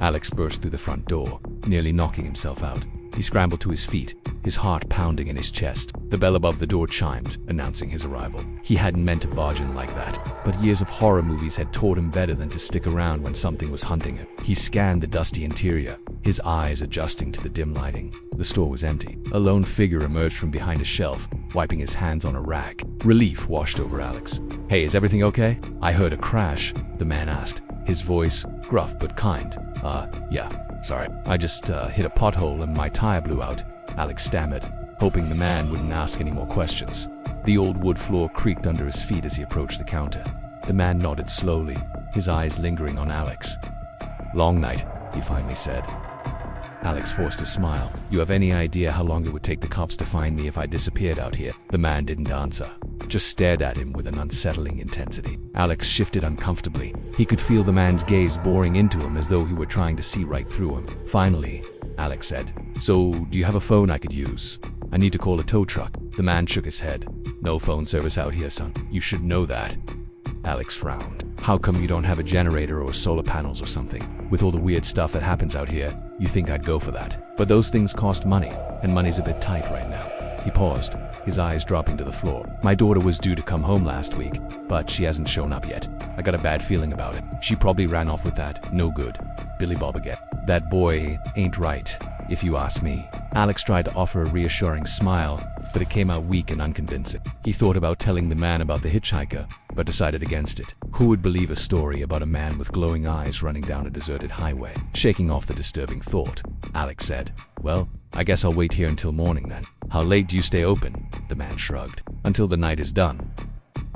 Alex burst through the front door, nearly knocking himself out. He scrambled to his feet, his heart pounding in his chest. The bell above the door chimed, announcing his arrival. He hadn't meant to barge in like that, but years of horror movies had taught him better than to stick around when something was hunting him. He scanned the dusty interior, his eyes adjusting to the dim lighting. The store was empty. A lone figure emerged from behind a shelf, wiping his hands on a rag. Relief washed over Alex. "Hey, is everything okay?" "I heard a crash," the man asked, his voice gruff but kind. Yeah, sorry. I just hit a pothole and my tire blew out," Alex stammered, hoping the man wouldn't ask any more questions. The old wood floor creaked under his feet as he approached the counter. The man nodded slowly, his eyes lingering on Alex. "Long night," he finally said. Alex forced a smile. "You have any idea how long it would take the cops to find me if I disappeared out here?" The man didn't answer, just stared at him with an unsettling intensity. Alex shifted uncomfortably. He could feel the man's gaze boring into him as though he were trying to see right through him. Finally, Alex said, "So, do you have a phone I could use? I need to call a tow truck." The man shook his head. "No phone service out here, son. You should know that." Alex frowned. "How come you don't have a generator or solar panels or something? With all the weird stuff that happens out here, you think I'd go for that. But those things cost money, and money's a bit tight right now." He paused, his eyes dropping to the floor. "My daughter was due to come home last week, but she hasn't shown up yet. I got a bad feeling about it. She probably ran off with that no good Billy Bob again. That boy ain't right, if you ask me." Alex tried to offer a reassuring smile, but it came out weak and unconvincing. He thought about telling the man about the hitchhiker, but decided against it. Who would believe a story about a man with glowing eyes running down a deserted highway? Shaking off the disturbing thought, Alex said, "Well, I guess I'll wait here until morning then." "How late do you stay open?" The man shrugged. "Until the night is done.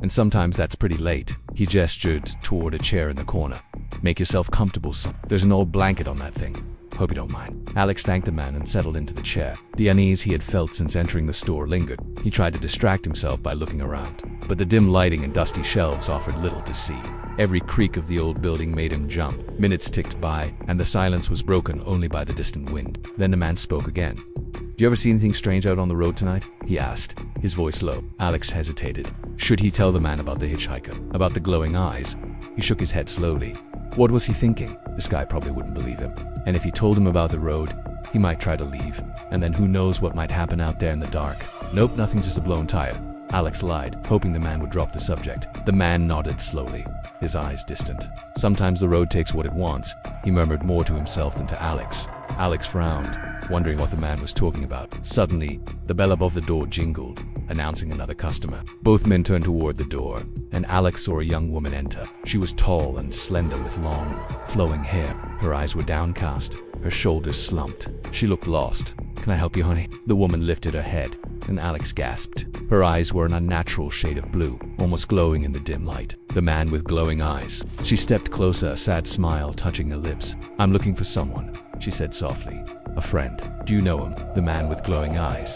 And sometimes that's pretty late." He gestured toward a chair in the corner. "Make yourself comfortable, son. There's an old blanket on that thing. Hope you don't mind." Alex thanked the man and settled into the chair. The unease he had felt since entering the store lingered. He tried to distract himself by looking around, but the dim lighting and dusty shelves offered little to see. Every creak of the old building made him jump. Minutes ticked by, and the silence was broken only by the distant wind. Then the man spoke again. "Do you ever see anything strange out on the road tonight?" he asked, his voice low. Alex hesitated. Should he tell the man about the hitchhiker, about the glowing eyes? He shook his head slowly. What was he thinking? This guy probably wouldn't believe him. And if he told him about the road, he might try to leave. And then who knows what might happen out there in the dark. "Nope, nothing's just a blown tire," Alex lied, hoping the man would drop the subject. The man nodded slowly, his eyes distant. "Sometimes the road takes what it wants," he murmured more to himself than to Alex. Alex frowned, wondering what the man was talking about. Suddenly, the bell above the door jingled, announcing another customer. Both men turned toward the door, and Alex saw a young woman enter. She was tall and slender with long, flowing hair. Her eyes were downcast, her shoulders slumped. She looked lost. "Can I help you, honey?" The woman lifted her head, and Alex gasped. Her eyes were an unnatural shade of blue, almost glowing in the dim light. The man with glowing eyes. She stepped closer, a sad smile touching her lips. "I'm looking for someone," she said softly. "A friend. Do you know him?" The man with glowing eyes